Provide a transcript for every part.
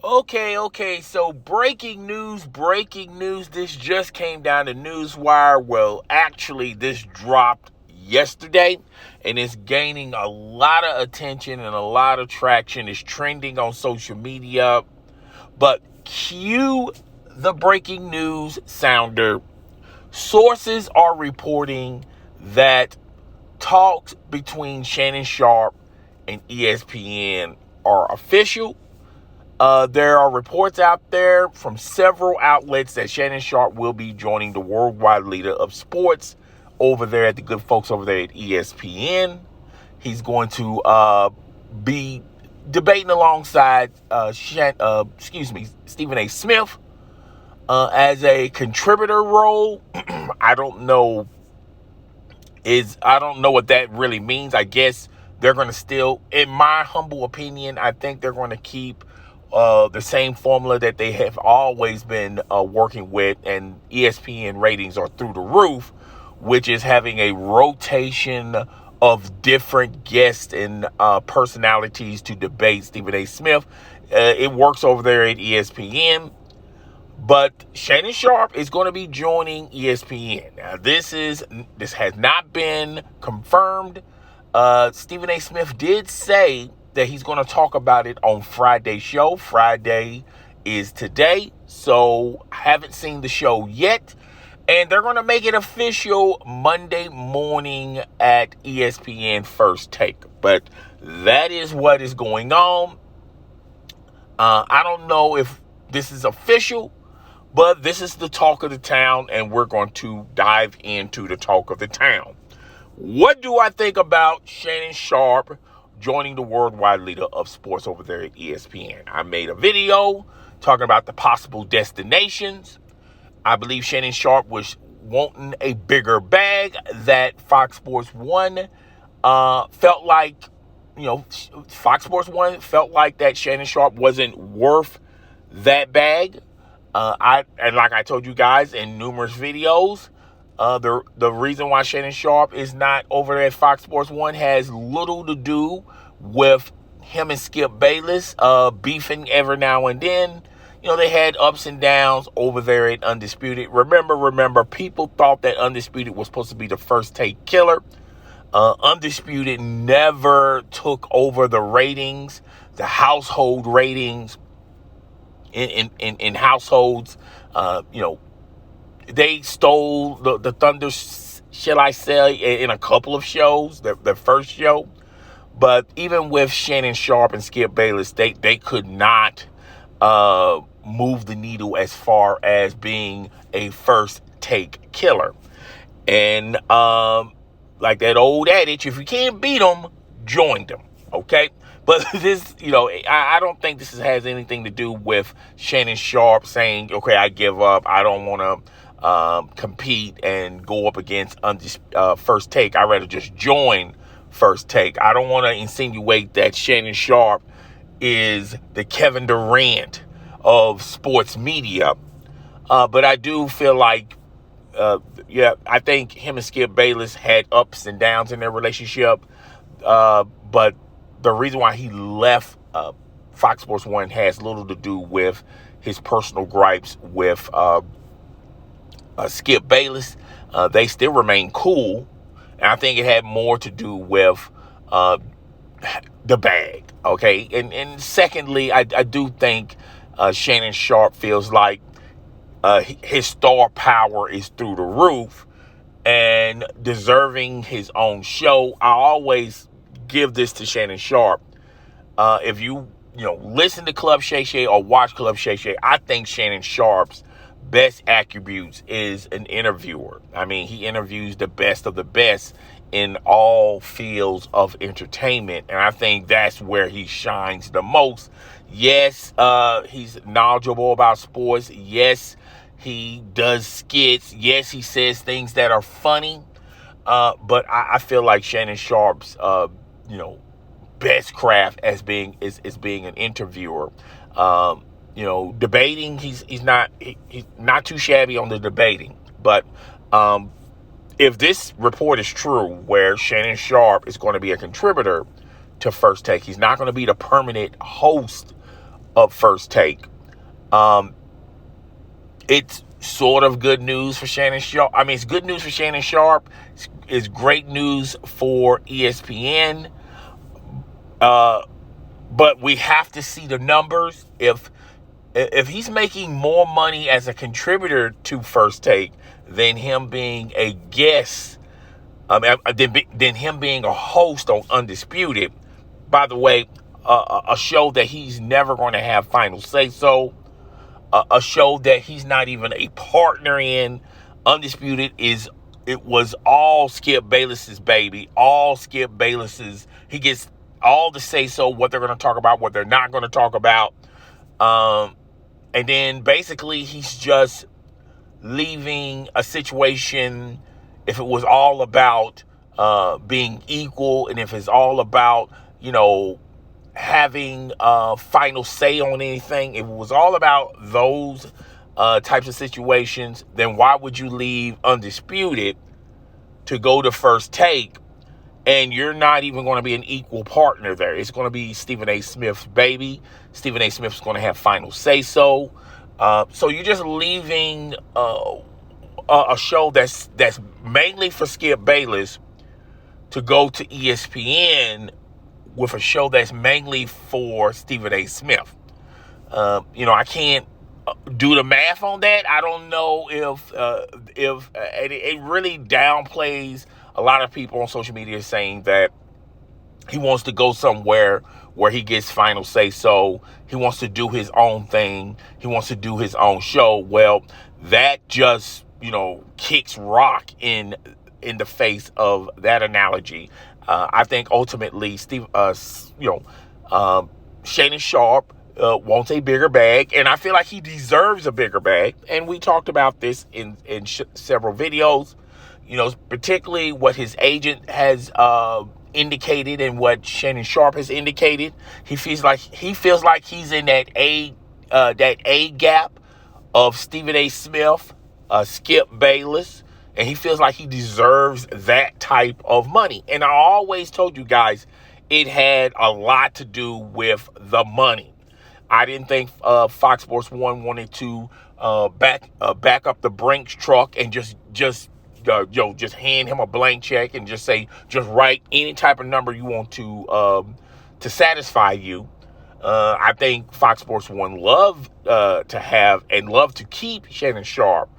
Okay. So breaking news. This just came down to Newswire. Well, actually, this dropped yesterday and it's gaining a lot of attention and a lot of traction. It's trending on social media. But cue the breaking news sounder. Sources are reporting that talks between Shannon Sharpe and ESPN are official. There are reports out there from several outlets that Shannon Sharpe will be joining the worldwide leader of sports over there at the good folks over there at ESPN. He's going to be debating alongside Stephen A. Smith as a contributor role. I don't know what that really means. I guess they're going to still, in my humble opinion, I think they're going to keep the same formula that they have always been working with, and ESPN ratings are through the roof, which is having a rotation of different guests and personalities to debate Stephen A. Smith. It works over there at ESPN. But Shannon Sharpe is going to be joining ESPN. Now, this has not been confirmed. Stephen A. Smith did say that he's going to talk about it on Friday's show. Friday is today, so haven't seen the show yet. And they're going to make it official Monday morning at ESPN First Take. But that is what is going on. I don't know if this is official, but this is the talk of the town, and we're going to dive into the talk of the town. What do I think about Shannon Sharpe joining the worldwide leader of sports over there at ESPN? I made a video talking about the possible destinations. I believe Shannon Sharpe was wanting a bigger bag that Fox Sports 1 felt like, Fox Sports 1 felt like that Shannon Sharpe wasn't worth that bag. And like I told you guys in numerous videos, the reason why Shannon Sharpe is not over there at Fox Sports 1 has little to do with him and Skip Bayless beefing every now and then. They had ups and downs over there at Undisputed. Remember, people thought that Undisputed was supposed to be the first take killer. Undisputed never took over the ratings, the household ratings in households. They stole the thunder, shall I say, in a couple of shows, the first show. But even with Shannon Sharpe and Skip Bayless, they could not move the needle as far as being a first take killer. And like that old adage, if you can't beat them, join them. Okay? But this, I don't think this has anything to do with Shannon Sharpe saying, okay, I give up. I don't want to compete and go up against First Take. I'd rather just join First Take. I don't want to insinuate that Shannon Sharpe is the Kevin Durant of sports media. But I do feel like, I think him and Skip Bayless had ups and downs in their relationship. But the reason why he left Fox Sports 1 has little to do with his personal gripes with Skip Bayless. They still remain cool. And I think it had more to do with the bag. Okay. And secondly, I do think Shannon Sharpe feels like his star power is through the roof and deserving his own show. I always give this to Shannon Sharpe. If you listen to Club Shay Shay or watch Club Shay Shay, I think Shannon Sharpe's best attributes is an interviewer. I mean, he interviews the best of the best in all fields of entertainment, and I think that's where he shines the most. Yes, he's knowledgeable about sports. Yes, he does skits. Yes, he says things that are funny. But I feel like Shannon Sharpe's best craft as being an interviewer. Debating, he's not too shabby on the debating. But if this report is true, where Shannon Sharpe is going to be a contributor to First Take, he's not going to be the permanent host of First Take. It's sort of good news for Shannon Sharpe. I mean, it's good news for Shannon Sharpe. It's great news for ESPN. But we have to see the numbers. If he's making more money as a contributor to First Take than him being a guest, than him being a host on Undisputed, by the way, a show that he's never going to have final say so, a show that he's not even a partner in. Undisputed it was all Skip Bayless's baby, all Skip Bayless's. He gets all the say so, what they're going to talk about, what they're not going to talk about. And then basically he's just leaving a situation. If it was all about being equal, and if it's all about, having final say on anything, if it was all about those types of situations, then why would you leave Undisputed to go to First Take? And you're not even going to be an equal partner there. It's going to be Stephen A. Smith's baby. Stephen A. Smith's going to have final say so. So you're just leaving a show that's mainly for Skip Bayless to go to ESPN with a show that's mainly for Stephen A. Smith. I can't do the math on that. I don't know if it really downplays a lot of people on social media saying that he wants to go somewhere where he gets final say so. He wants to do his own thing. He wants to do his own show. Well, that just, kicks rock in the face of that analogy. I think ultimately Shannon Sharpe wants a bigger bag, and I feel like he deserves a bigger bag. And we talked about this in several videos. Particularly what his agent has indicated and what Shannon Sharpe has indicated. He feels like he's in that A gap of Stephen A. Smith, Skip Bayless, and he feels like he deserves that type of money. And I always told you guys, it had a lot to do with the money. I didn't think Fox Sports 1 wanted to back up the Brinks truck and just hand him a blank check and just write any type of number you want to satisfy you. I think Fox Sports 1 love to keep Shannon Sharpe,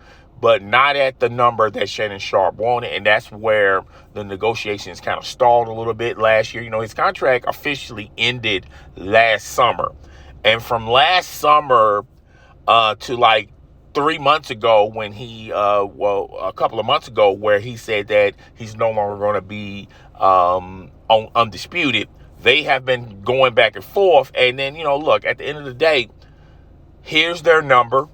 but not at the number that Shannon Sharpe wanted. And that's where the negotiations kind of stalled a little bit last year. His contract officially ended last summer. And from last summer to like 3 months ago, when a couple of months ago, where he said that he's no longer going to be on Undisputed, they have been going back and forth. And then, look, at the end of the day, here's their number,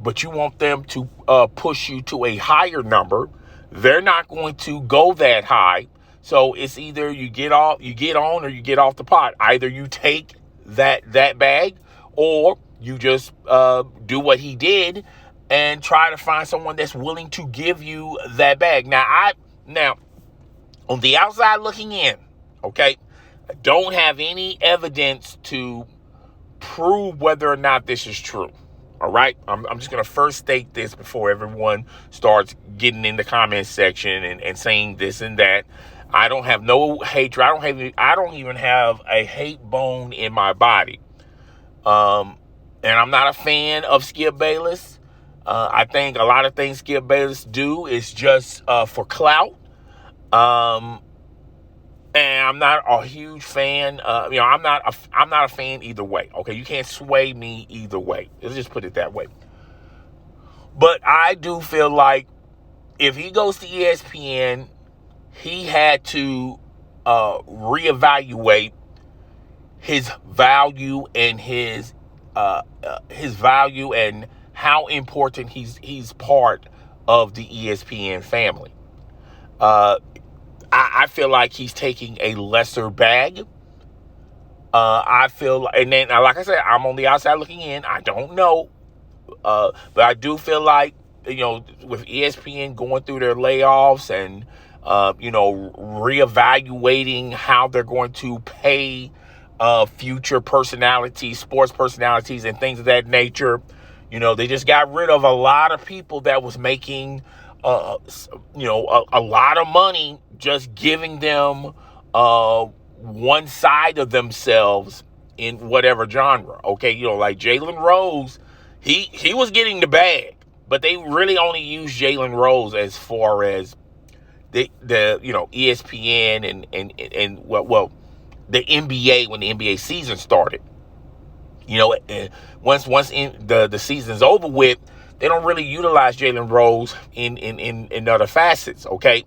but you want them to push you to a higher number. They're not going to go that high. So it's either you get on or you get off the pot. Either you take that bag, or you just do what he did and try to find someone that's willing to give you that bag. Now, on the outside looking in, okay, I don't have any evidence to prove whether or not this is true. All right, I'm just going to first state this before everyone starts getting in the comment section and saying this and that. I don't have no hatred. I don't even have a hate bone in my body. And I'm not a fan of Skip Bayless. I think a lot of things Skip Bayless do is just for clout. And I'm not a huge fan. I'm not a fan either way. Okay, you can't sway me either way. Let's just put it that way. But I do feel like if he goes to ESPN, he had to reevaluate his value and his value and how important he's part of the ESPN family. I feel like he's taking a lesser bag. I feel, and then, like I said, I'm on the outside looking in. I don't know. But I do feel like, with ESPN going through their layoffs and, reevaluating how they're going to pay future personalities, sports personalities, and things of that nature. They just got rid of a lot of people that was making, a lot of money just giving them one side of themselves in whatever genre. Okay, like Jalen Rose, he was getting the bag, but they really only used Jalen Rose as far as the ESPN and the NBA when the NBA season started. Once the season's over with, they don't really utilize Jalen Rose in other facets. Okay,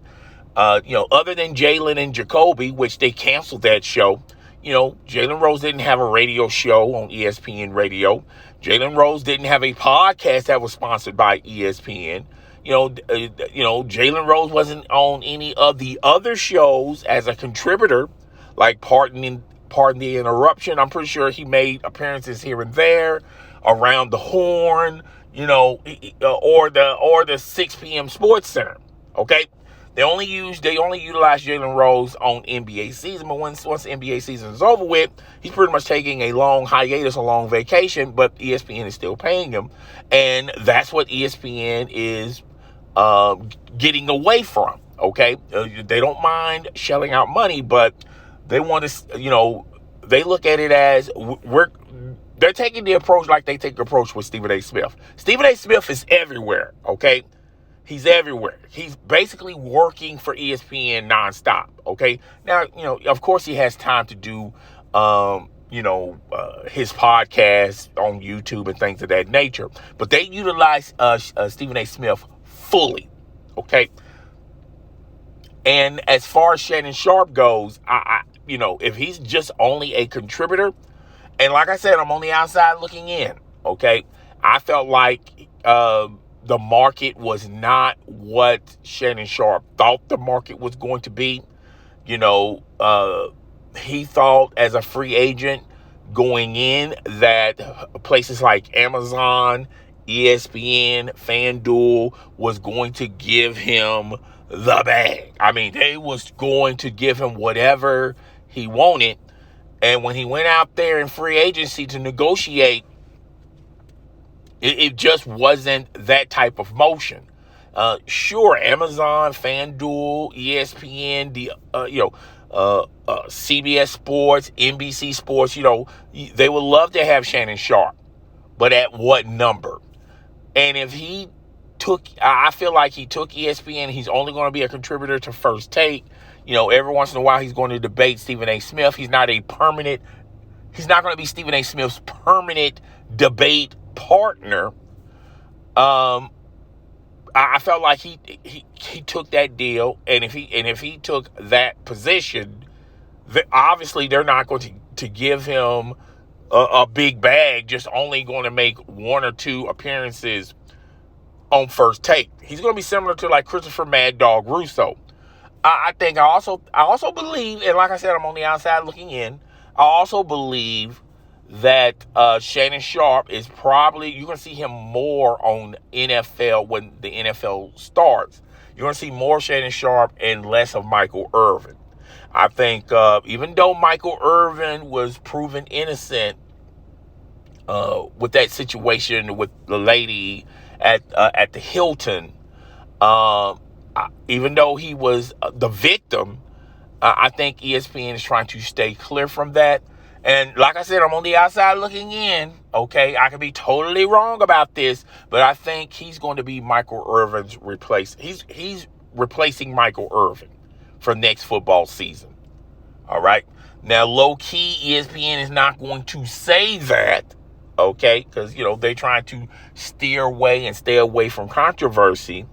other than Jalen and Jacoby, which they canceled that show. Jalen Rose didn't have a radio show on ESPN Radio. Jalen Rose didn't have a podcast that was sponsored by ESPN. Jalen Rose wasn't on any of the other shows as a contributor, like Pardon the Interruption. I'm pretty sure he made appearances here and there, Around the Horn, or the 6 p.m. Sports Center. Okay, they only utilize Jalen Rose on NBA season, but once the NBA season is over with, he's pretty much taking a long hiatus, a long vacation, but ESPN is still paying him, and that's what ESPN is getting away from. Okay, they don't mind shelling out money, but they want to, they look at it as they're taking the approach like they take the approach with Stephen A. Smith. Stephen A. Smith is everywhere. Okay, he's everywhere. He's basically working for ESPN nonstop. Okay, now of course he has time to do his podcast on YouTube and things of that nature, but they utilize Stephen A. Smith fully. Okay. And as far as Shannon Sharpe goes, if he's just only a contributor, and like I said, I'm on the outside looking in, okay? I felt like the market was not what Shannon Sharpe thought the market was going to be. He thought as a free agent going in that places like Amazon, ESPN, FanDuel was going to give him the bag. I mean, they was going to give him whatever he wanted. And when he went out there in free agency to negotiate, it just wasn't that type of motion. Sure, Amazon, FanDuel, ESPN, CBS Sports, NBC Sports, they would love to have Shannon Sharpe, but at what number? And if I feel like he took ESPN, he's only going to be a contributor to First Take. Every once in a while he's going to debate Stephen A. Smith. He's not going to be Stephen A. Smith's permanent debate partner. I felt like he took that deal, and if he took that position, obviously they're not going to give him a big bag, just only going to make one or two appearances on First Take. He's going to be similar to like Christopher Mad Dog Russo. I also believe, and like I said, I'm on the outside looking in. I also believe that Shannon Sharpe is probably, you're going to see him more on NFL when the NFL starts. You're going to see more Shannon Sharpe and less of Michael Irvin. I think even though Michael Irvin was proven innocent with that situation with the lady at the Hilton, even though he was the victim, I think ESPN is trying to stay clear from that. And like I said, I'm on the outside looking in. Okay, I could be totally wrong about this, but I think he's going to be Michael Irvin's He's replacing Michael Irvin for next football season. All right. Now, low key, ESPN is not going to say that. Okay, because they're trying to steer away and stay away from controversy.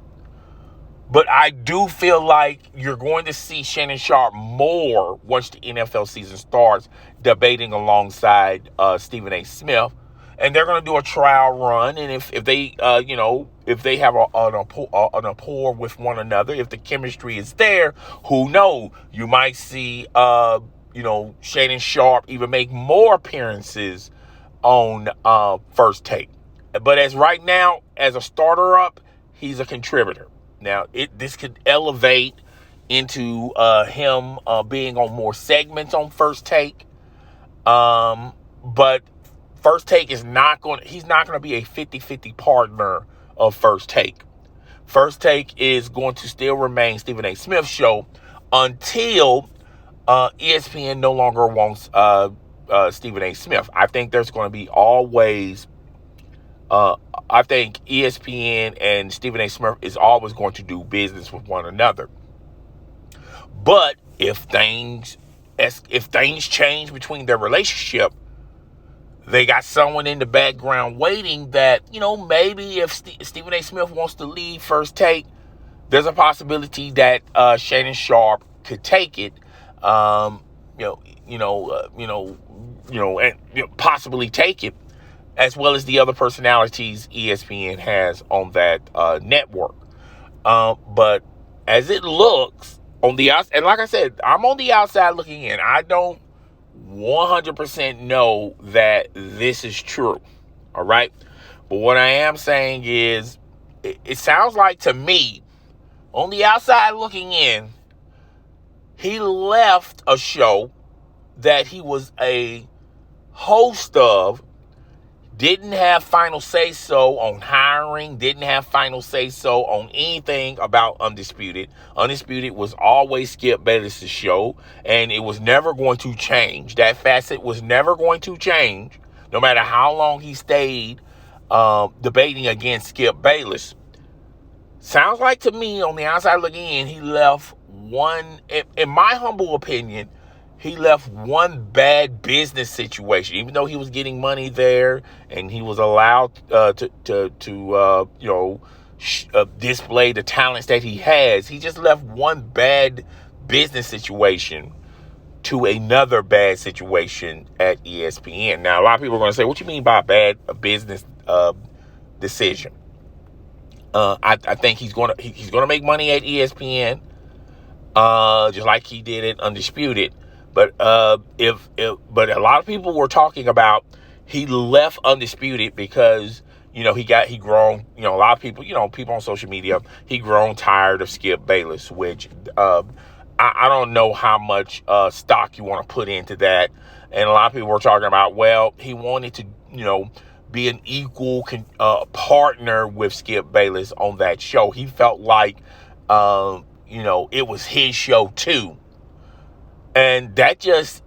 But I do feel like you're going to see Shannon Sharpe more once the NFL season starts, debating alongside Stephen A. Smith. And they're going to do a trial run. And if they, if they have an rapport with one another, if the chemistry is there, who knows? You might see, Shannon Sharpe even make more appearances on First Take. But as right now, as a starter up, he's a contributor. Now, this could elevate into him being on more segments on First Take. But First Take he's not going to be a 50-50 partner of First Take. First Take is going to still remain Stephen A. Smith's show until ESPN no longer wants Stephen A. Smith. I think there's going to be always, I think ESPN and Stephen A. Smith is always going to do business with one another. But if things change between their relationship, they got someone in the background waiting that, maybe if Stephen A. Smith wants to leave First Take, there's a possibility that Shannon Sharpe could take it, and possibly take it, as well as the other personalities ESPN has on that network. But as it looks on the outside, and like I said, I'm on the outside looking in. I don't 100% know that this is true. All right. But what I am saying is, it sounds like to me, on the outside looking in, he left a show that he was a host of, didn't have final say-so on hiring, didn't have final say-so on anything about Undisputed. Undisputed was always Skip Bayless' show, and it was never going to change. That facet was never going to change, no matter how long he stayed debating against Skip Bayless. Sounds like to me, on the outside looking in, he left one, in my humble opinion, he left one bad business situation. Even though he was getting money there and he was allowed to display the talents that he has, he just left one bad business situation to another bad situation at ESPN. Now, a lot of people are going to say, what do you mean by a business decision? I think he's going to make money at ESPN, just like he did at Undisputed. But but a lot of people were talking about he left Undisputed because he grown, a lot of people, people on social media, he grown tired of Skip Bayless, which I don't know how much stock you want to put into that. And a lot of people were talking about, well, he wanted to be an equal partner with Skip Bayless on that show. He felt like it was his show too. And that just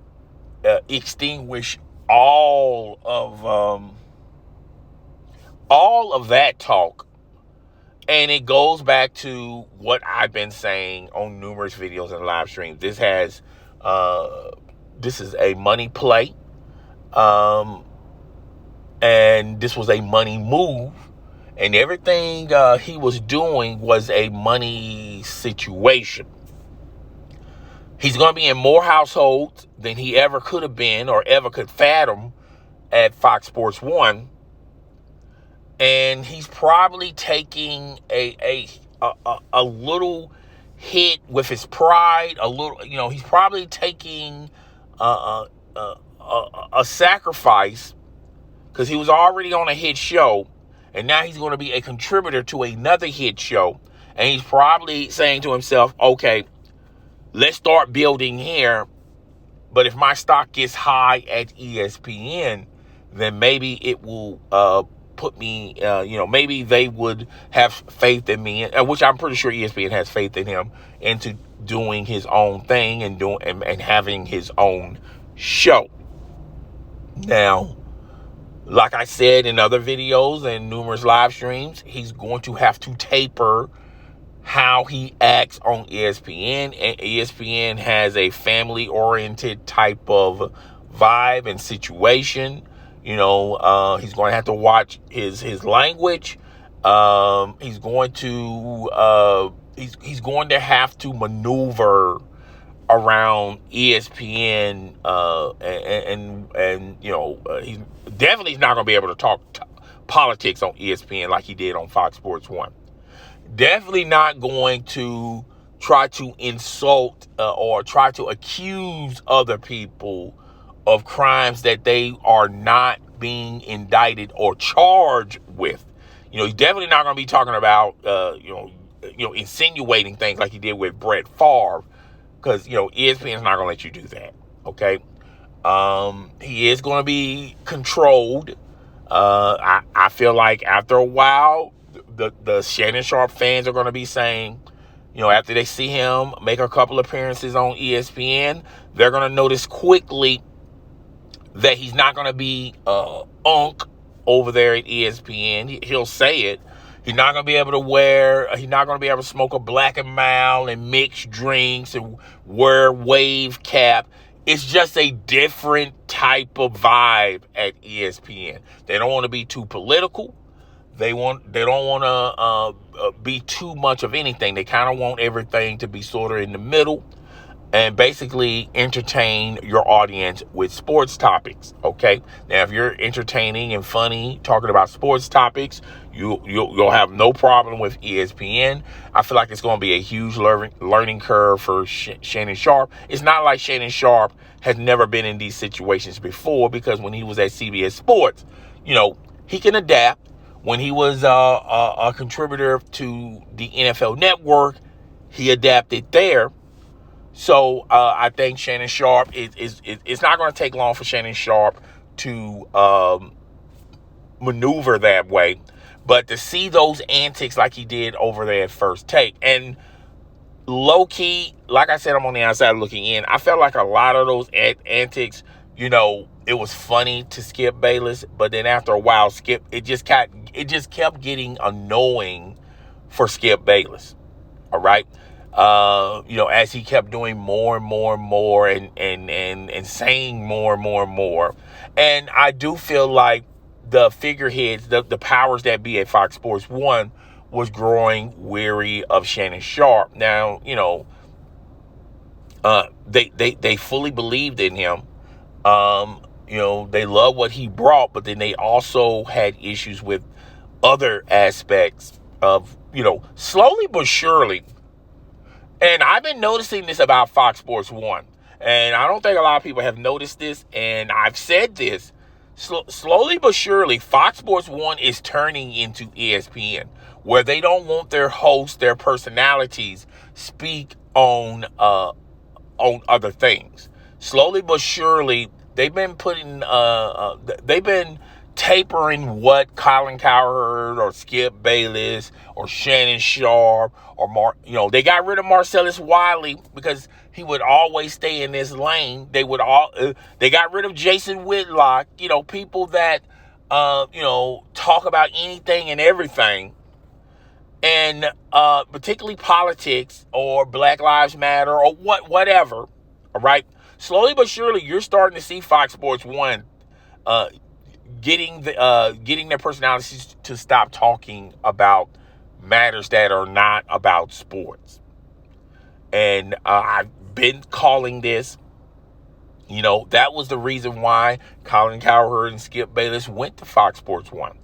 extinguished all of that talk. And it goes back to what I've been saying on numerous videos and live streams. This is a money play. And this was a money move. And everything he was doing was a money situation. He's going to be in more households than he ever could have been or ever could fathom at Fox Sports 1. And he's probably taking a little hit with his pride. He's probably taking a sacrifice because he was already on a hit show. And now he's going to be a contributor to another hit show. And he's probably saying to himself, okay, let's start building here. But if my stock gets high at ESPN, then maybe it will put me, maybe they would have faith in me, which I'm pretty sure ESPN has faith in him, into doing his own thing and having his own show. Now, like I said in other videos and numerous live streams, he's going to have to taper how he acts on ESPN. And ESPN has a family-oriented type of vibe and situation. He's going to have to watch his language. He's going to have to maneuver around ESPN, he's definitely not going to be able to talk politics on ESPN like he did on Fox Sports 1. Definitely not going to try to insult or try to accuse other people of crimes that they are not being indicted or charged with. He's definitely not going to be talking about, insinuating things like he did with Brett Favre, because, ESPN is not going to let you do that. Okay. He is going to be controlled. I feel like after a while, the Shannon Sharpe fans are going to be saying, after they see him make a couple appearances on ESPN, they're going to notice quickly that he's not going to be unk over there at ESPN. He'll say it. He's not going to be able to smoke a Black and Mild and mix drinks and wear wave cap. It's just a different type of vibe at ESPN. They don't want to be too political. They don't want to be too much of anything. They kind of want everything to be sort of in the middle and basically entertain your audience with sports topics. Okay, now if you're entertaining and funny talking about sports topics, you'll have no problem with ESPN. I feel like it's going to be a huge learning curve for Shannon Sharpe. It's not like Shannon Sharpe has never been in these situations before, because when he was at CBS Sports, he can adapt. When he was a contributor to the NFL Network, he adapted there. So I think Shannon Sharpe it's not going to take long for Shannon Sharpe to maneuver that way. But to see those antics like he did over there at First Take, and low key, like I said, I'm on the outside looking in. I felt like a lot of those antics, it was funny to Skip Bayless, but then after a while, it just kept getting annoying for Skip Bayless. All right. As he kept doing more and more and more and saying more and more and more. And I do feel like the figureheads, the powers that be at Fox Sports 1 was growing weary of Shannon Sharpe. Now, they fully believed in him. They love what he brought, but then they also had issues with other aspects of, slowly but surely. And I've been noticing this about Fox Sports 1. And I don't think a lot of people have noticed this. And I've said this. Slowly but surely, Fox Sports 1 is turning into ESPN, where they don't want their hosts, their personalities, speak on other things. Slowly but surely, they've been tapering what Colin Cowherd or Skip Bayless or Shannon Sharpe or they got rid of Marcellus Wiley because he would always stay in this lane. They got rid of Jason Whitlock, people that talk about anything and everything, and particularly politics or Black Lives Matter or whatever. All right, slowly but surely, you're starting to see Fox Sports 1 getting their personalities to stop talking about matters that are not about sports. And I've been calling this, that was the reason why Colin Cowherd and Skip Bayless went to Fox Sports 1.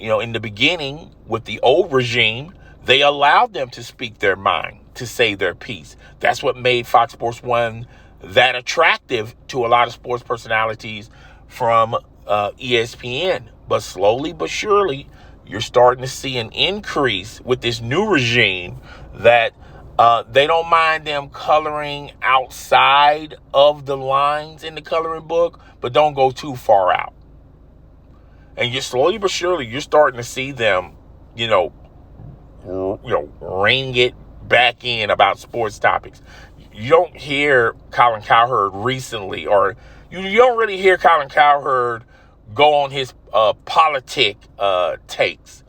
In the beginning, with the old regime, they allowed them to speak their mind, to say their piece. That's what made Fox Sports 1 that attractive to a lot of sports personalities from ESPN. But slowly but surely, you're starting to see an increase with this new regime that they don't mind them coloring outside of the lines in the coloring book, but don't go too far out. And you're slowly but surely, you're starting to see them, rein it back in about sports topics. You don't hear Colin Cowherd recently, or you don't really hear Colin Cowherd go on his takes,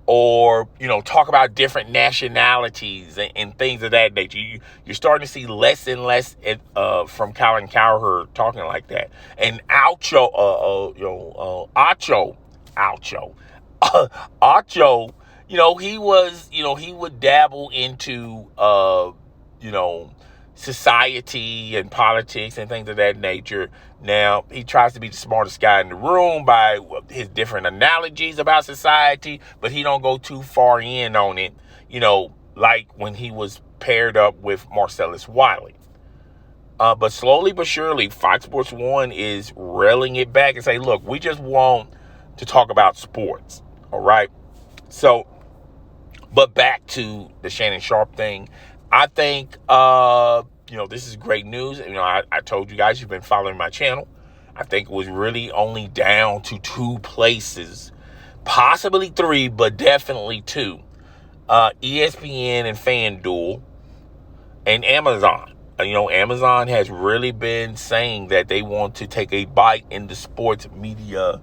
or talk about different nationalities and things of that nature. You're starting to see less and less from Colin Cowherd talking like that. And Acho, he would dabble into society and politics and things of that nature. Now, he tries to be the smartest guy in the room by his different analogies about society, but he don't go too far in on it, like when he was paired up with Marcellus Wiley. But slowly but surely, Fox Sports 1 is railing it back and say, look, we just want to talk about sports. All right. So, but back to the Shannon Sharpe thing. I think this is great news. I told you guys, you've been following my channel. I think it was really only down to 2 places, possibly 3, but definitely 2. ESPN and FanDuel and Amazon. Amazon has really been saying that they want to take a bite in the sports media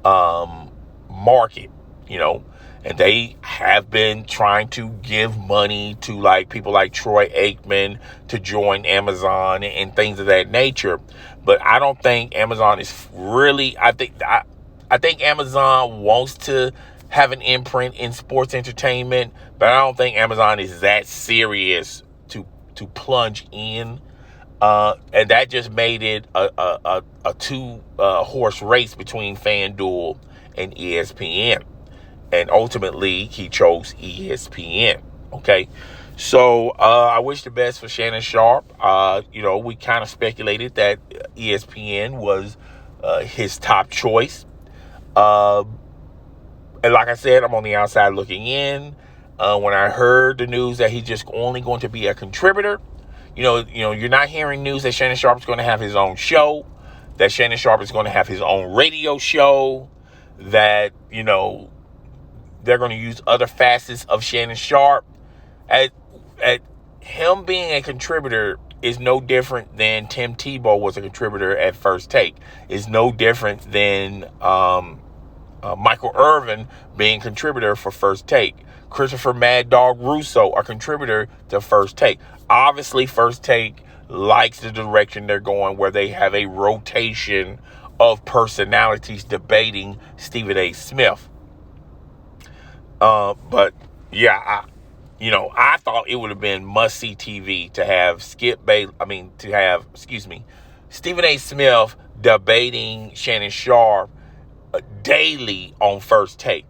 market, and they have been trying to give money to like people like Troy Aikman to join Amazon and things of that nature. But I don't think Amazon is really, I think Amazon wants to have an imprint in sports entertainment, but I don't think Amazon is that serious to plunge in. And that just made it a 2 horse race between FanDuel and ESPN. And ultimately, he chose ESPN. Okay. So I wish the best for Shannon Sharpe. We kind of speculated that ESPN was his top choice. And like I said, I'm on the outside looking in. When I heard the news that he's just only going to be a contributor, you're not hearing news that Shannon Sharpe is going to have his own show, that Shannon Sharpe is going to have his own radio show, that, they're going to use other facets of Shannon Sharpe. At him being a contributor is no different than Tim Tebow was a contributor at First Take. It's no different than Michael Irvin being contributor for First Take. Christopher Mad Dog Russo, a contributor to First Take. Obviously, First Take likes the direction they're going, where they have a rotation of personalities debating Stephen A. Smith. But yeah, I thought it would have been must-see TV to have Stephen A. Smith debating Shannon Sharpe daily on First Take.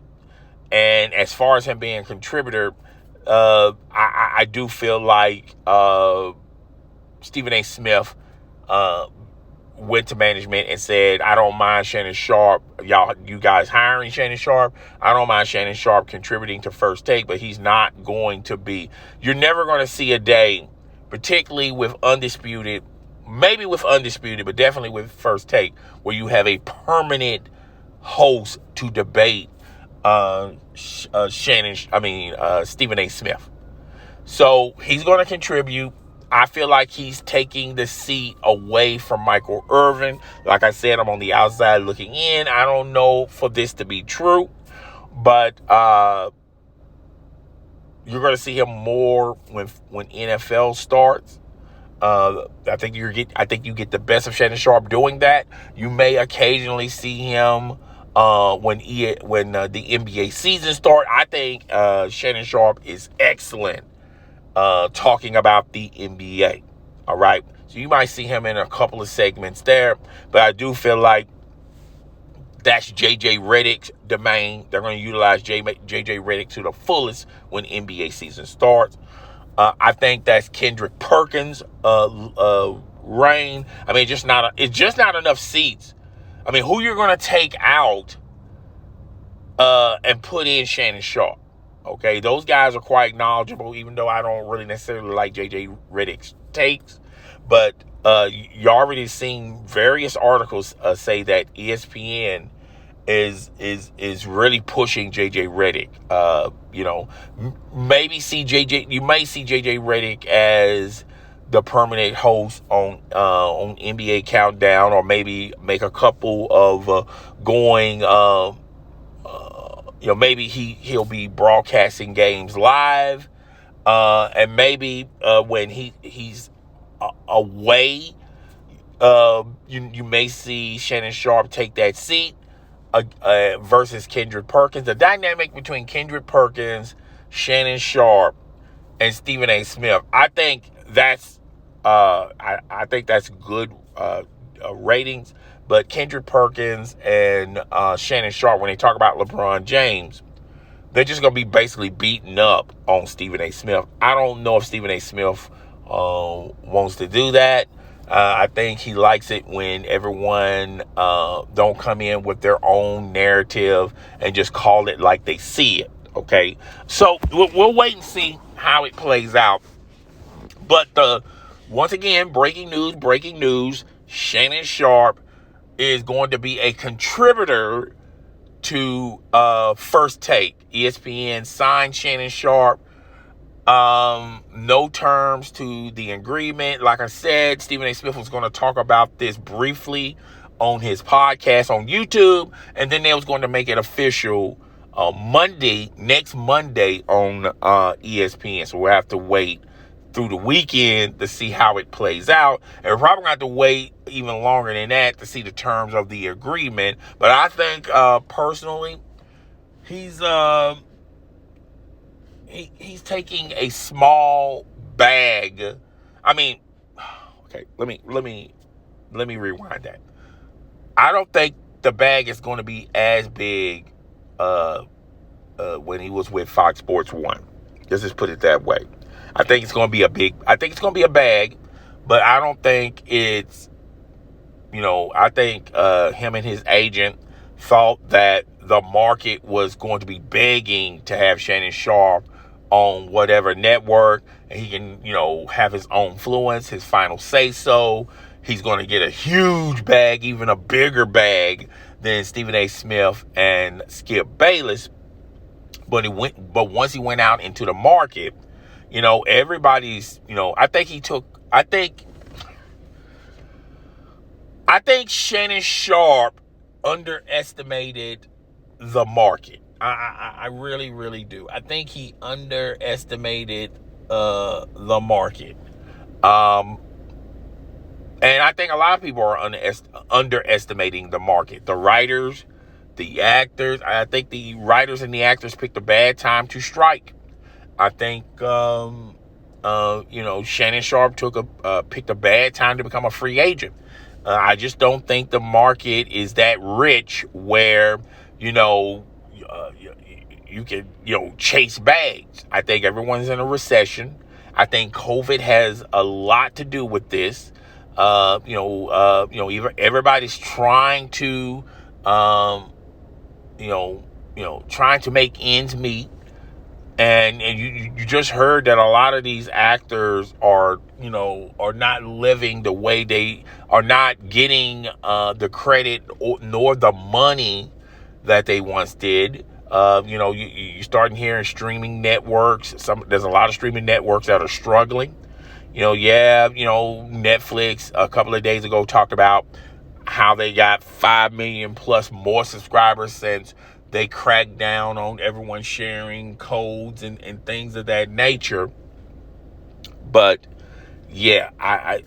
And as far as him being a contributor, I do feel like Stephen A. Smith went to management and said, I don't mind Shannon Sharpe, you guys hiring Shannon Sharpe. I don't mind Shannon Sharpe contributing to First Take, but he's not going to be. You're never going to see a day, particularly with Undisputed, maybe with Undisputed, but definitely with First Take, where you have a permanent host to debate Stephen A. Smith. So he's going to contribute. I feel like he's taking the seat away from Michael Irvin. Like I said, I'm on the outside looking in. I don't know for this to be true, but you're going to see him more when NFL starts. I think you get the best of Shannon Sharpe doing that. You may occasionally see him when the NBA season starts. I think Shannon Sharpe is excellent talking about the NBA. All right. So you might see him in a couple of segments there, but I do feel like that's JJ Redick's domain. They're going to utilize JJ Redick to the fullest when NBA season starts. I think that's Kendrick Perkins' reign. I mean, it's just not enough seats. I mean, who you're going to take out and put in Shannon Sharpe? Okay, those guys are quite knowledgeable, even though I don't really necessarily like JJ Redick's takes. But you already seen various articles say that ESPN is really pushing JJ Redick. You may see JJ Redick as the permanent host on NBA Countdown, or maybe make a couple of going. Maybe he'll be broadcasting games live, and maybe when he's away, you may see Shannon Sharpe take that seat versus Kendrick Perkins. The dynamic between Kendrick Perkins, Shannon Sharpe, and Stephen A. Smith, I think that's good ratings. But Kendrick Perkins and Shannon Sharpe, when they talk about LeBron James, they're just going to be basically beating up on Stephen A. Smith. I don't know if Stephen A. Smith wants to do that. I think he likes it when everyone don't come in with their own narrative and just call it like they see it. Okay, so we'll wait and see how it plays out. But the once again, breaking news. Shannon Sharpe is going to be a contributor to First Take. ESPN signed Shannon Sharpe. No terms to the agreement. Like I said, Stephen A. Smith was going to talk about this briefly on his podcast on YouTube, and then they was going to make it official next Monday on ESPN. So we'll have to wait through the weekend to see how it plays out. And we're probably going to have to wait even longer than that to see the terms of the agreement. But I think personally, he's taking a small bag. I mean, okay, let me rewind that. I don't think the bag is going to be as big when he was with Fox Sports 1. Let's just put it that way. I think it's going to be a bag, but I don't think it's, I think him and his agent thought that the market was going to be begging to have Shannon Sharpe on whatever network, and he can, have his own influence, his final say so. He's going to get a huge bag, even a bigger bag than Stephen A. Smith and Skip Bayless. But once he went out into the market, everybody's, I think Shannon Sharpe underestimated the market. I really, really do. I think he underestimated the market. And I think a lot of people are underestimating the market. The writers, the actors. I think the writers and the actors picked a bad time to strike. I think, Shannon Sharpe picked a bad time to become a free agent. I just don't think the market is that rich where, you can, chase bags. I think everyone's in a recession. I think COVID has a lot to do with this. Everybody's trying to, trying to make ends meet. And you just heard that a lot of these actors are not living the way they are, not getting the credit nor the money that they once did. You starting hearing streaming networks. There's a lot of streaming networks that are struggling. Netflix a couple of days ago talked about how they got 5 million plus more subscribers since they cracked down on everyone sharing codes and things of that nature. But yeah, I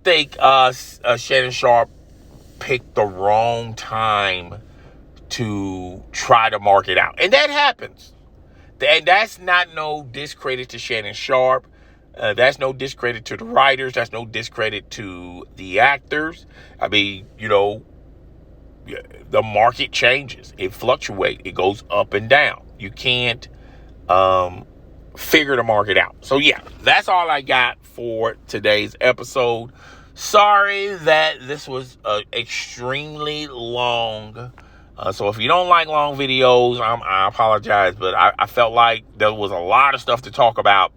think Shannon Sharpe picked the wrong time to try to market out, and that happens. And that's not no discredit to Shannon Sharpe. That's no discredit to the writers. That's no discredit to the actors. I mean, the market changes. It fluctuates. It goes up and down. You can't figure the market out. So, yeah, that's all I got for today's episode. Sorry that this was extremely long. So if you don't like long videos, I apologize. But I felt like there was a lot of stuff to talk about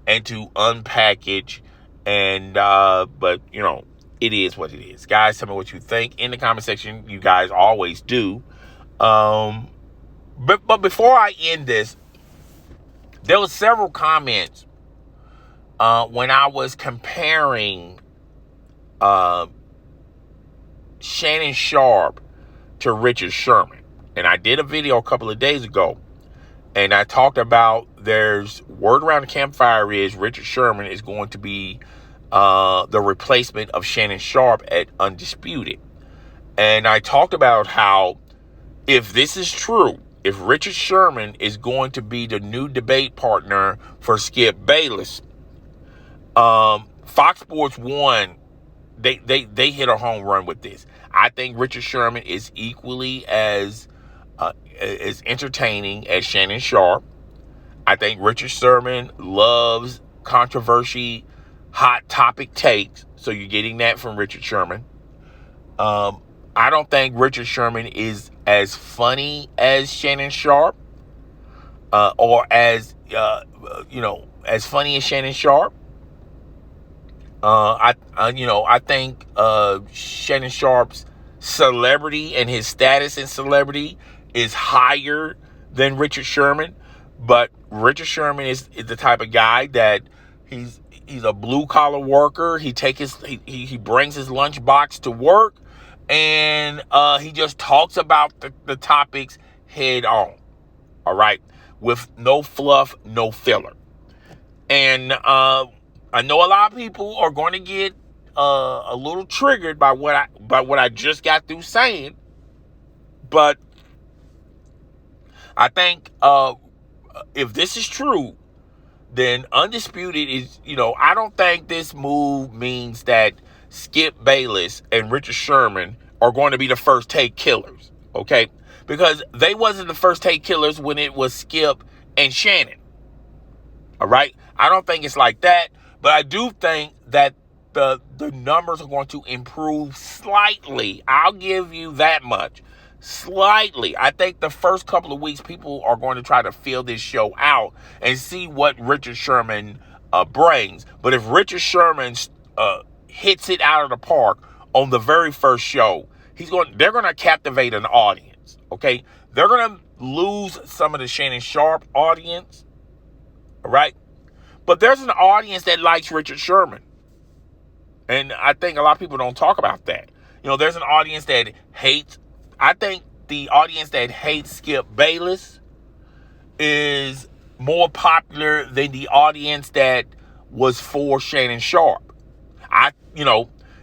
and to unpackage. And, but, it is what it is. Guys, tell me what you think in the comment section. You guys always do. But before I end this, there were several comments when I was comparing Shannon Sharpe to Richard Sherman. And I did a video a couple of days ago, and I talked about there's word around the campfire is Richard Sherman is going to be the replacement of Shannon Sharpe at Undisputed. And I talked about how if this is true, if Richard Sherman is going to be the new debate partner for Skip Bayless, Fox Sports 1, they hit a home run with this. I think Richard Sherman is equally as entertaining as Shannon Sharpe. I think Richard Sherman loves controversy, hot topic takes. So you're getting that from Richard Sherman. I don't think Richard Sherman is as funny as Shannon Sharpe, or as funny as Shannon Sharpe. I think Shannon Sharpe's celebrity and his status in celebrity is higher than Richard Sherman. But Richard Sherman is the type of guy that he's a blue collar worker. He brings his lunchbox to work, and he just talks about the topics head on. All right, with no fluff, no filler. And I know a lot of people are going to get a little triggered by what I just got through saying, but I think if this is true, then Undisputed is, I don't think this move means that Skip Bayless and Richard Sherman are going to be the first take killers, okay? Because they wasn't the first take killers when it was Skip and Shannon, all right? I don't think it's like that, but I do think that the numbers are going to improve slightly. I'll give you that much. Slightly. I think the first couple of weeks, people are going to try to fill this show out and see what Richard Sherman brings. But if Richard Sherman hits it out of the park on the very first show, they're going to captivate an audience. Okay, they're going to lose some of the Shannon Sharpe audience. All right, but there's an audience that likes Richard Sherman, and I think a lot of people don't talk about that. There's an audience that hates. I think the audience that hates Skip Bayless is more popular than the audience that was for Shannon Sharpe.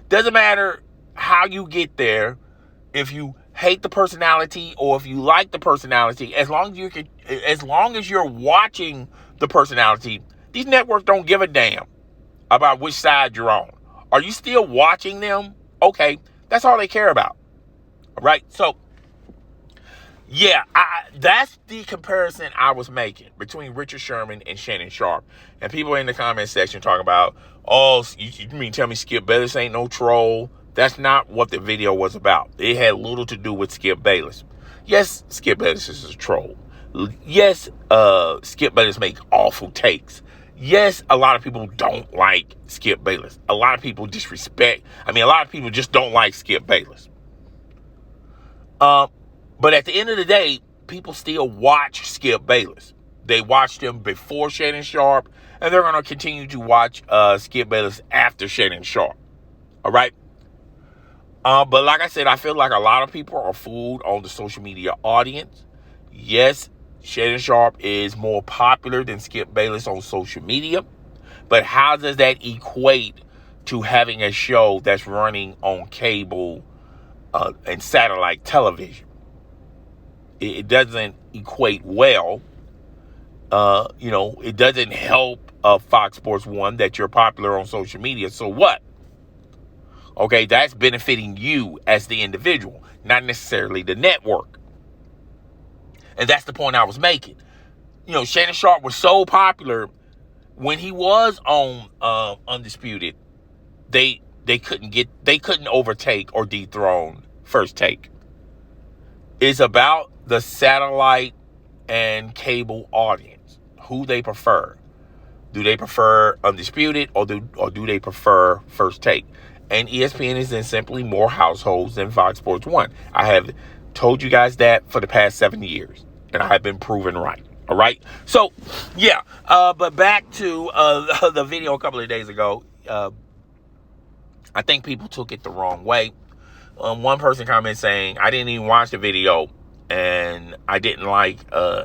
Doesn't matter how you get there, if you hate the personality or if you like the personality, as long as you're watching the personality, these networks don't give a damn about which side you're on. Are you still watching them? Okay, that's all they care about. All right, so yeah, that's the comparison I was making between Richard Sherman and Shannon Sharpe. And people in the comment section talking about, oh, you mean tell me Skip Bayless ain't no troll? That's not what the video was about. It had little to do with Skip Bayless. Yes, Skip Bayless is a troll. Yes, Skip Bayless makes awful takes. Yes, a lot of people don't like Skip Bayless. A lot of people a lot of people just don't like Skip Bayless. But at the end of the day, people still watch Skip Bayless. They watched him before Shannon Sharpe, and they're going to continue to watch Skip Bayless after Shannon Sharpe. All right? But like I said, I feel like a lot of people are fooled on the social media audience. Yes, Shannon Sharpe is more popular than Skip Bayless on social media. But how does that equate to having a show that's running on cable and satellite television? It doesn't equate well. It doesn't help Fox Sports 1 that you're popular on social media. So what? Okay, that's benefiting you as the individual, not necessarily the network. And that's the point I was making. Shannon Sharpe was so popular when he was on Undisputed. They couldn't overtake or dethrone First Take. It's about the satellite and cable audience, who they prefer. Do they prefer Undisputed or do they prefer First Take? And ESPN is in simply more households than Fox Sports 1. I have told you guys that for the past 7 years, and I have been proven right. All right? So, yeah. But back to the video a couple of days ago. I think people took it the wrong way. One person commented saying, I didn't even watch the video, and I didn't like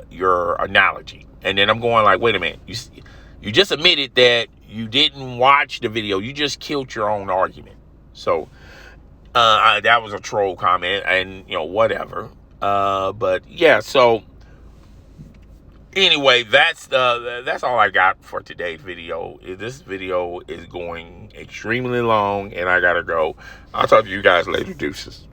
your analogy. And then I'm going like, wait a minute. You just admitted that you didn't watch the video. You just killed your own argument. So that was a troll comment, and whatever. But yeah, so anyway, that's all I got for today's video. This video is going extremely long, and I gotta go. I'll talk to you guys later. Deuces.